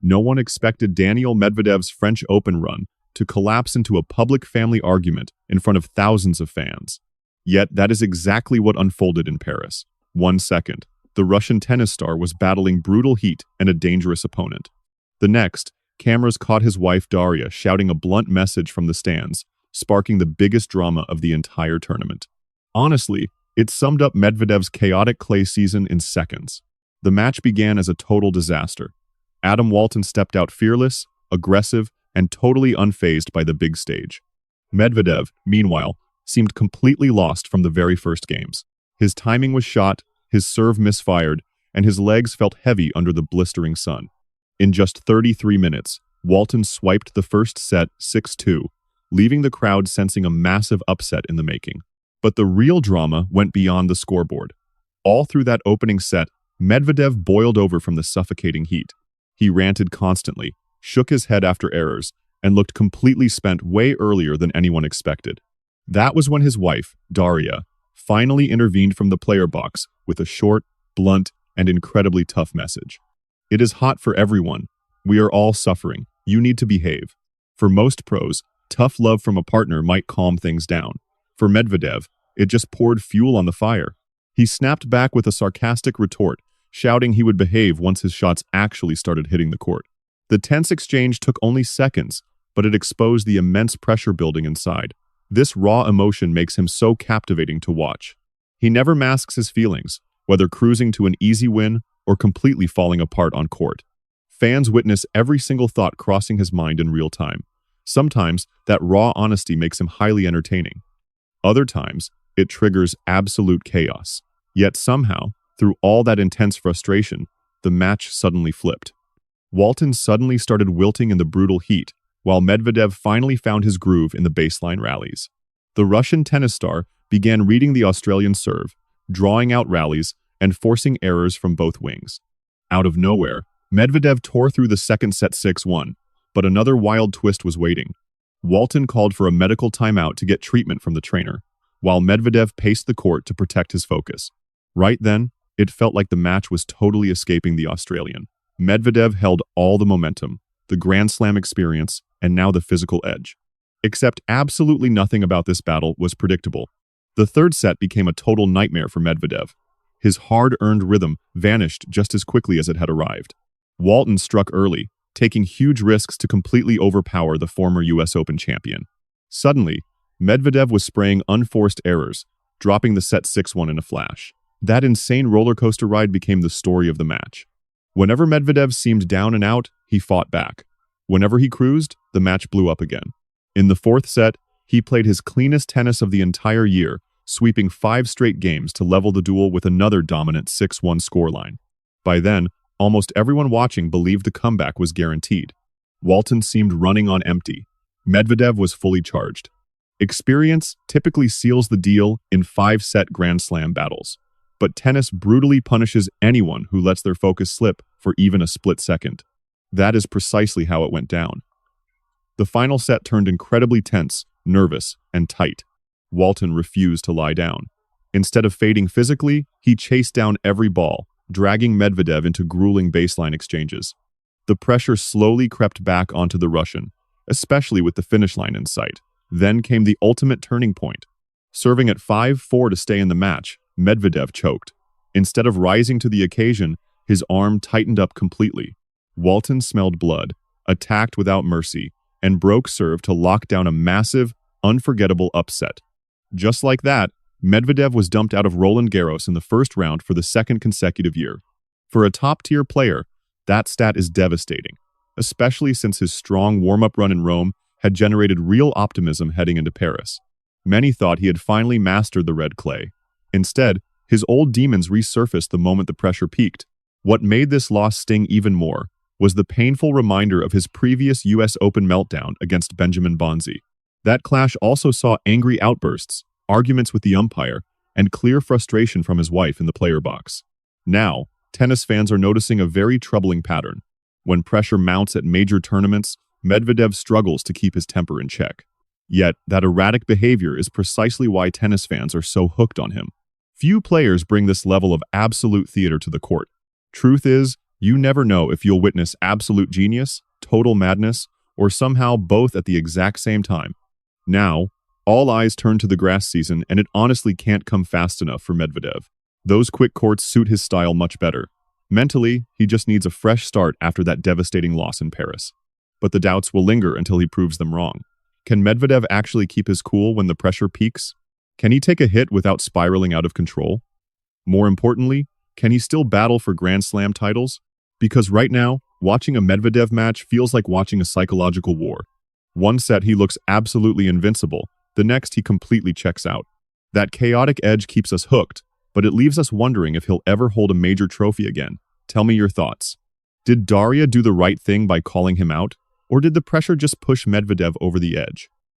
No one expected Daniil Medvedev's French Open run to collapse into a public family argument in front of thousands of fans. Yet that is exactly what unfolded in Paris. 1 second, the Russian tennis star was battling brutal heat and a dangerous opponent. The next, cameras caught his wife Daria shouting a blunt message from the stands, sparking the biggest drama of the entire tournament. Honestly, it summed up Medvedev's chaotic clay season in seconds. The match began as a total disaster. Adam Walton stepped out fearless, aggressive, and totally unfazed by the big stage. Medvedev, meanwhile, seemed completely lost from the very first games. His timing was shot, his serve misfired, and his legs felt heavy under the blistering sun. In just 33 minutes, Walton swiped the first set 6-2, leaving the crowd sensing a massive upset in the making. But the real drama went beyond the scoreboard. All through that opening set, Medvedev boiled over from the suffocating heat. He ranted constantly, shook his head after errors, and looked completely spent way earlier than anyone expected. That was when his wife, Daria, finally intervened from the player box with a short, blunt, and incredibly tough message. "It is hot for everyone. We are all suffering. You need to behave." For most pros, tough love from a partner might calm things down. For Medvedev, it just poured fuel on the fire. He snapped back with a sarcastic retort, shouting he would behave once his shots actually started hitting the court. The tense exchange took only seconds, but it exposed the immense pressure building inside. This raw emotion makes him so captivating to watch. He never masks his feelings, whether cruising to an easy win or completely falling apart on court. Fans witness every single thought crossing his mind in real time. Sometimes, that raw honesty makes him highly entertaining. Other times, it triggers absolute chaos. Yet somehow, through all that intense frustration, the match suddenly flipped. Walton suddenly started wilting in the brutal heat, while Medvedev finally found his groove in the baseline rallies. The Russian tennis star began reading the Australian serve, drawing out rallies, and forcing errors from both wings. Out of nowhere, Medvedev tore through the second set 6-1, but another wild twist was waiting. Walton called for a medical timeout to get treatment from the trainer, while Medvedev paced the court to protect his focus. Right then, it felt like the match was totally escaping the Australian. Medvedev held all the momentum, the Grand Slam experience, and now the physical edge. Except absolutely nothing about this battle was predictable. The third set became a total nightmare for Medvedev. His hard-earned rhythm vanished just as quickly as it had arrived. Walton struck early, taking huge risks to completely overpower the former US Open champion. Suddenly, Medvedev was spraying unforced errors, dropping the set 6-1 in a flash. That insane roller coaster ride became the story of the match. Whenever Medvedev seemed down and out, he fought back. Whenever he cruised, the match blew up again. In the fourth set, he played his cleanest tennis of the entire year, sweeping 5 straight games to level the duel with another dominant 6-1 scoreline. By then, almost everyone watching believed the comeback was guaranteed. Walton seemed running on empty. Medvedev was fully charged. Experience typically seals the deal in 5-set Grand Slam battles. But tennis brutally punishes anyone who lets their focus slip for even a split second. That is precisely how it went down. The final set turned incredibly tense, nervous, and tight. Walton refused to lie down. Instead of fading physically, he chased down every ball, dragging Medvedev into grueling baseline exchanges. The pressure slowly crept back onto the Russian, especially with the finish line in sight. Then came the ultimate turning point. Serving at 5-4 to stay in the match, Medvedev choked. Instead of rising to the occasion, his arm tightened up completely. Walton smelled blood, attacked without mercy, and broke serve to lock down a massive, unforgettable upset. Just like that, Medvedev was dumped out of Roland Garros in the first round for the second consecutive year. For a top-tier player, that stat is devastating, especially since his strong warm-up run in Rome had generated real optimism heading into Paris. Many thought he had finally mastered the red clay. Instead, his old demons resurfaced the moment the pressure peaked. What made this loss sting even more was the painful reminder of his previous US Open meltdown against Benjamin Bonzi. That clash also saw angry outbursts, arguments with the umpire, and clear frustration from his wife in the player box. Now, tennis fans are noticing a very troubling pattern. When pressure mounts at major tournaments, Medvedev struggles to keep his temper in check. Yet, that erratic behavior is precisely why tennis fans are so hooked on him. Few players bring this level of absolute theater to the court. Truth is, You never know if you'll witness absolute genius, total madness, or somehow both at the exact same time. Now, all eyes turn to the grass season, and it honestly can't come fast enough for Medvedev. Those quick courts suit his style much better. Mentally, he just needs a fresh start after that devastating loss in Paris. But the doubts will linger until he proves them wrong. Can Medvedev actually keep his cool when the pressure peaks? Can he take a hit without spiraling out of control? More importantly, can he still battle for Grand Slam titles? Because right now, watching a Medvedev match feels like watching a psychological war. One set he looks absolutely invincible, the next he completely checks out. That chaotic edge keeps us hooked, but it leaves us wondering if he'll ever hold a major trophy again. Tell me your thoughts. Did Daria do the right thing by calling him out, or did the pressure just push Medvedev over the edge?